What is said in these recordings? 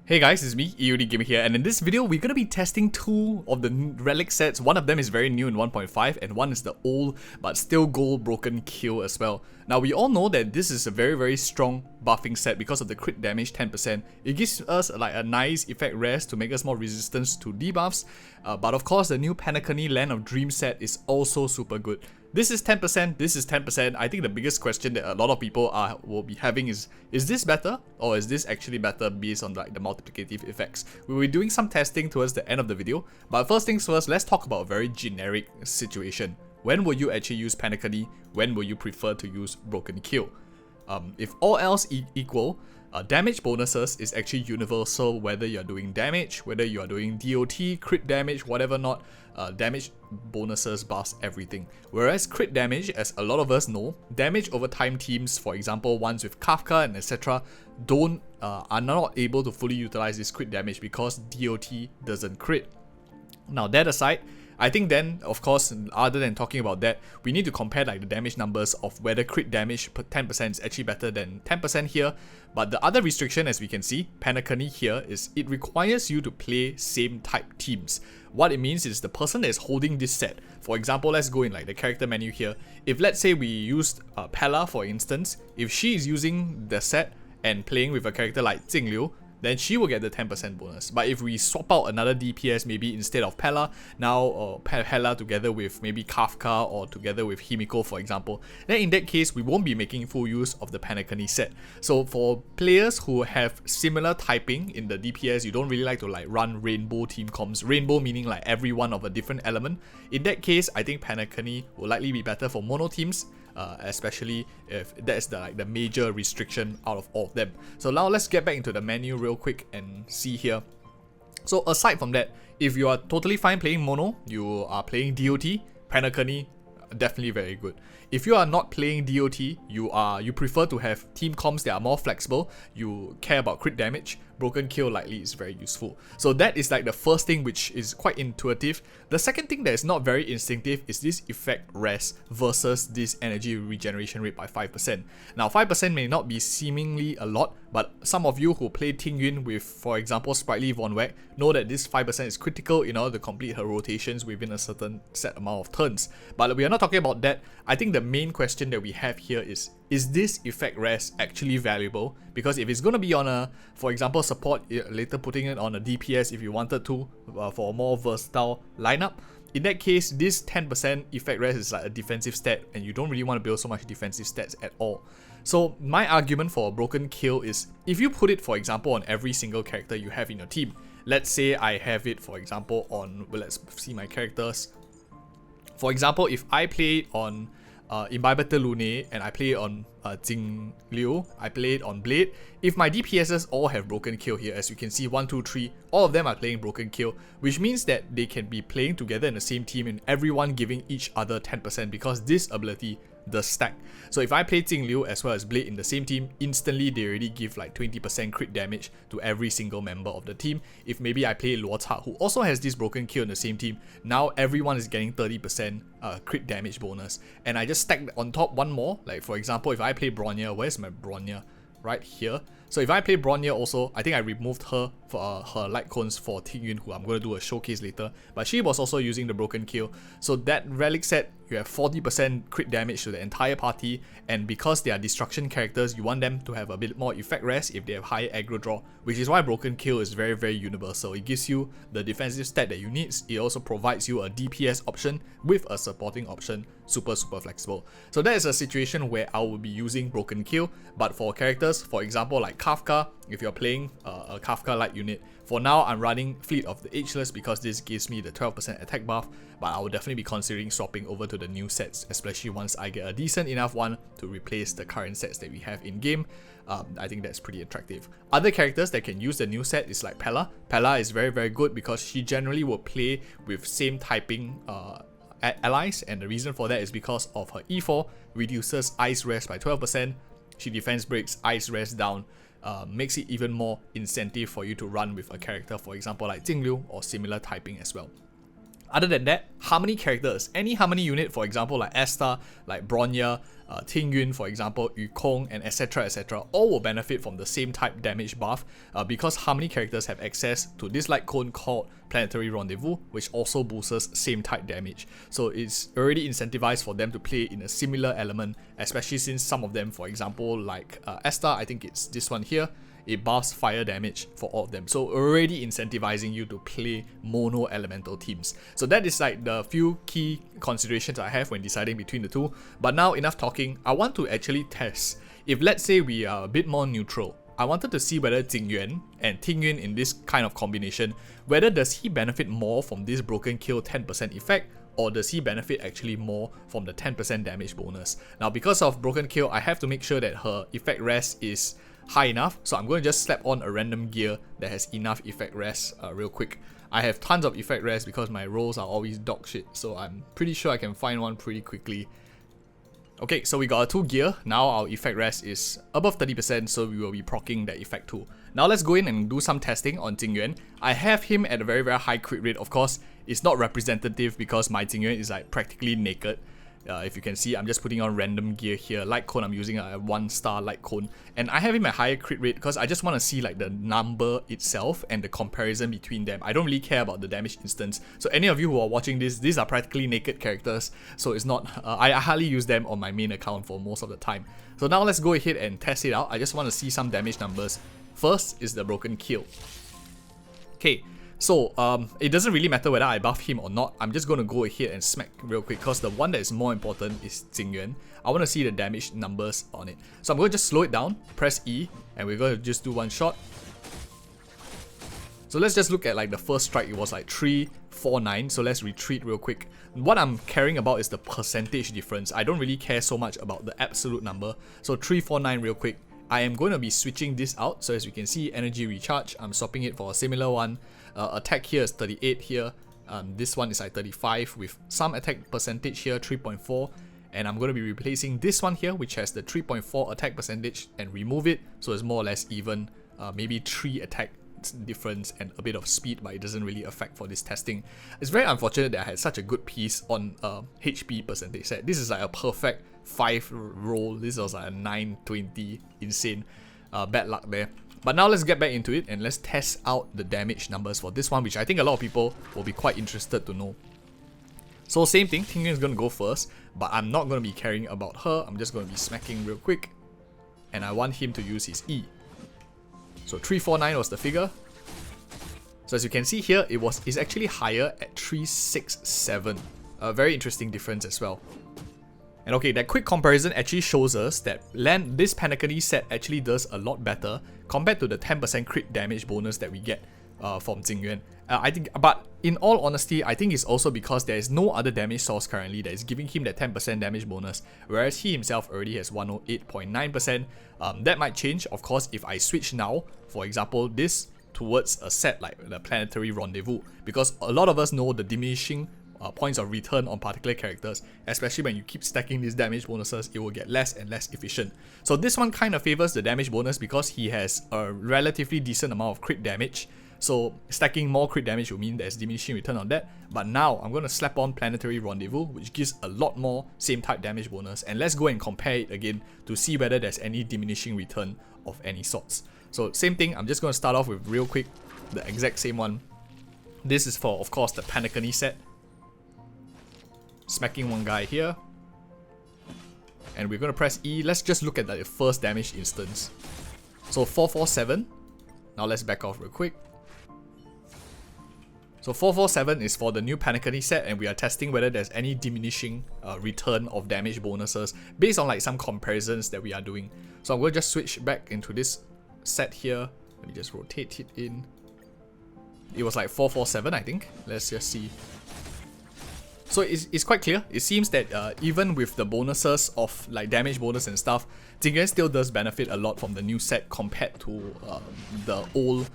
Hey guys, it's me, EODGamer here, and in this video we're going to be testing two of the relic sets. One of them is very new in 1.5 and one is the old but still gold Broken Keel as well. Now we all know that this is a very strong buffing set because of the crit damage 10%. It gives us like a nice effect rest to make us more resistant to debuffs, but of course the new Penacony Land of Dream set is also super good. This is 10%, this is 10%. I think the biggest question that a lot of people will be having is this better? Or is this actually better based on like the multiplicative effects? We will be doing some testing towards the end of the video, but first things first, let's talk about a very generic situation. When will you actually use Penacony? When will you prefer to use Broken Keel? If all else equal, damage bonuses is actually universal whether you're doing damage, whether you are doing DOT, crit damage, whatever not, damage bonuses buffs everything. Whereas crit damage, as a lot of us know, damage over time teams, for example ones with Kafka and etc, are not able to fully utilize this crit damage because DOT doesn't crit. Now that aside, I think then, of course, other than talking about that, we need to compare like the damage numbers of whether crit damage per 10% is actually better than 10% here. But the other restriction, as we can see, Penacony here, is it requires you to play same type teams. What it means is the person that is holding this set, for example, let's go in like the character menu here. If let's say we used Pella for instance, if she is using the set and playing with a character like Jingliu, then she will get the 10% bonus. But if we swap out another DPS, maybe instead of Pella, now Pella together with maybe Kafka or together with Himiko for example, then in that case we won't be making full use of the Penacony set. So for players who have similar typing in the DPS, you don't really like to like run rainbow team comps, rainbow meaning like every one of a different element, in that case I think Penacony will likely be better for mono teams. Especially if that's the major restriction out of all of them. So now let's get back into the menu real quick and see here. So aside from that, if you are totally fine playing mono, you are playing DOT, Penacony, definitely very good. If you are not playing DOT, you prefer to have team comps that are more flexible, you care about crit damage, Broken Keel likely is very useful. So that is like the first thing which is quite intuitive. The second thing that is not very instinctive is this effect rest versus this energy regeneration rate by 5%. Now 5% may not be seemingly a lot, but some of you who play Tingyun with, for example, Sprightly Von Wack, know that this 5% is critical in order to complete her rotations within a certain set amount of turns. But we are not talking about that. I think the main question that we have here is this effect rest actually valuable? Because if it's going to be on a, for example, support, later putting it on a DPS if you wanted to, for a more versatile lineup, in that case, this 10% effect rest is like a defensive stat and you don't really want to build so much defensive stats at all. So my argument for Broken Keel is, if you put it, for example, on every single character you have in your team, let's say I have it, for example, on, well, let's see my characters. For example, if I play it on Imbibitor Lune and I play it on Jingliu, I play it on Blade. If my DPSs all have Broken Keel here, as you can see 1, 2, 3, all of them are playing Broken Keel, which means that they can be playing together in the same team and everyone giving each other 10% because this ability does stack. So if I play Jingliu as well as Blade in the same team, instantly they already give like 20% crit damage to every single member of the team. If maybe I play Luota, who also has this Broken Keel in the same team, now everyone is getting 30% crit damage bonus. And I just stack on top one more, like for example, if I play Bronya, where's my Bronya? Right here. So if I play Bronya also, I think I removed her for her light cones for Tingyun, who I'm going to do a showcase later, but she was also using the Broken Keel. So that relic set, you have 40% crit damage to the entire party, and because they are destruction characters, you want them to have a bit more effect rest if they have high aggro draw, which is why Broken Keel is very universal. It gives you the defensive stat that you need, it also provides you a DPS option with a supporting option, super flexible. So that is a situation where I will be using Broken Keel, but for characters, for example like Kafka, if you're playing a Kafka light unit, for now I'm running Fleet of the Ageless because this gives me the 12% attack buff, but I will definitely be considering swapping over to the new sets, especially once I get a decent enough one to replace the current sets that we have in game. I think that's pretty attractive. Other characters that can use the new set is like Pella. Pella is very good because she generally will play with same typing allies, and the reason for that is because of her E4 reduces ice rest by 12%, she defense breaks ice rest down, makes it even more incentive for you to run with a character, for example like Jingliu or similar typing as well. Other than that, harmony characters, any harmony unit, for example like Asta, like Bronya, Tingyun for example, Yukong, and etc, all will benefit from the same type damage buff because harmony characters have access to this light cone called Planetary Rendezvous, which also boosts same type damage. So it's already incentivized for them to play in a similar element, especially since some of them, for example like Asta, I think it's this one here, it buffs fire damage for all of them. So already incentivizing you to play mono elemental teams. So that is like the few key considerations I have when deciding between the two. But now enough talking, I want to actually test. If let's say we are a bit more neutral, I wanted to see whether Jingyuan and Tingyun in this kind of combination, whether does he benefit more from this Broken Keel 10% effect, or does he benefit actually more from the 10% damage bonus. Now because of Broken Keel, I have to make sure that her effect rest is high enough, so I'm going to just slap on a random gear that has enough effect rest real quick. I have tons of effect rest because my rolls are always dog shit, so I'm pretty sure I can find one pretty quickly. Okay, so we got a 2 gear, now our effect rest is above 30%, so we will be proccing that effect too. Now let's go in and do some testing on Jingyuan. I have him at a very high crit rate. Of course, it's not representative because my Jingyuan is like practically naked. If you can see, I'm just putting on random gear here. Light cone, I'm using a 1-star light cone. And I have him at higher crit rate because I just want to see like the number itself and the comparison between them. I don't really care about the damage instance. So any of you who are watching this, these are practically naked characters. So it's not, I hardly use them on my main account for most of the time. So now let's go ahead and test it out. I just want to see some damage numbers. First is the Broken Keel. Okay. So, it doesn't really matter whether I buff him or not. I'm just going to go ahead and smack real quick because the one that is more important is Jingyuan. I want to see the damage numbers on it. So I'm going to just slow it down, press E, and we're going to just do one shot. So let's just look at like the first strike. It was like 349. So let's retreat real quick. What I'm caring about is the percentage difference. I don't really care so much about the absolute number. So 349 real quick. I am going to be switching this out. So as you can see, energy recharge, I'm swapping it for a similar one. Attack here is 38 here. This one is like 35 with some attack percentage here, 3.4. And I'm going to be replacing this one here, which has the 3.4 attack percentage, and remove it. So it's more or less even, maybe 3 attack difference and a bit of speed, but it doesn't really affect for this testing. It's very unfortunate that I had such a good piece on HP percentage set. This is like a perfect 5 roll. This was like a 920, insane. Bad luck there. But now let's get back into it and let's test out the damage numbers for this one, which I think a lot of people will be quite interested to know. So same thing, Tingyun is going to go first, but I'm not going to be caring about her. I'm just going to be smacking real quick, and I want him to use his E. So 349 was the figure. So as you can see here, it's actually higher at 367. A very interesting difference as well. And okay, that quick comparison actually shows us that this Penacony set actually does a lot better compared to the 10% crit damage bonus that we get from Jingyuan. But in all honesty, I think it's also because there is no other damage source currently that is giving him that 10% damage bonus, whereas he himself already has 108.9%. That might change, of course, if I switch now, for example, this towards a set like the Planetary Rendezvous, because a lot of us know the diminishing points of return on particular characters, especially when you keep stacking these damage bonuses, it will get less and less efficient. So this one kind of favors the damage bonus because he has a relatively decent amount of crit damage. So stacking more crit damage will mean there's diminishing return on that. But now I'm going to slap on Planetary Rendezvous, which gives a lot more same type damage bonus. And let's go and compare it again to see whether there's any diminishing return of any sorts. So same thing, I'm just going to start off with real quick the exact same one. This is for, of course, the Penacony set. Smacking one guy here, and we're going to press E. Let's just look at the first damage instance. So 447. Now let's back off real quick. So 447 is for the new Penacony set, and we are testing whether there's any diminishing return of damage bonuses based on like some comparisons that we are doing. So I'm going to just switch back into this set here. Let me just rotate it in. It was like 447, I think. Let's just see. So it's quite clear. It seems that even with the bonuses of like damage bonus and stuff, Jingyuan still does benefit a lot from the new set compared to the old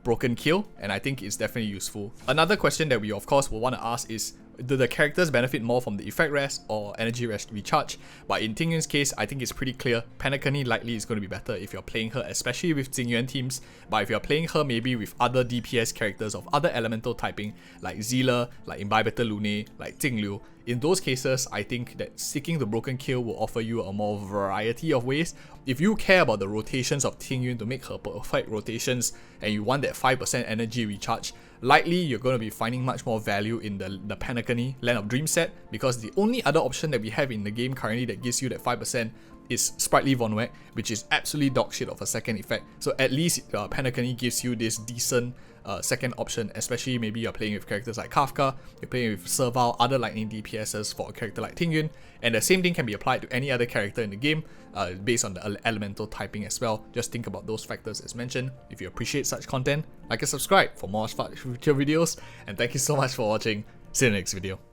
Broken Keel, and I think it's definitely useful. Another question that we of course will want to ask is, the characters benefit more from the effect rest or energy rest recharge, but in Tingyun's case, I think it's pretty clear. Penacony likely is going to be better if you're playing her, especially with Tingyun teams, but if you're playing her maybe with other DPS characters of other elemental typing, like Zealer, like Imbibitor Lune, like Tingliu, in those cases, I think that sticking to Broken Keel will offer you a more variety of ways. If you care about the rotations of Tingyun to make her perfect rotations, and you want that 5% energy recharge, likely you're going to be finding much more value in the Penacony Land of Dream set, because the only other option that we have in the game currently that gives you that 5% is Sprightly Von Weg, which is absolutely dog shit of a second effect. So at least Penacony gives you this decent second option, especially maybe you're playing with characters like Kafka, you're playing with Serval, other lightning DPSs for a character like Tingyun, and the same thing can be applied to any other character in the game based on the elemental typing as well. Just think about those factors as mentioned. If you appreciate such content, like and subscribe for more future videos, and thank you so much for watching. See you in the next video.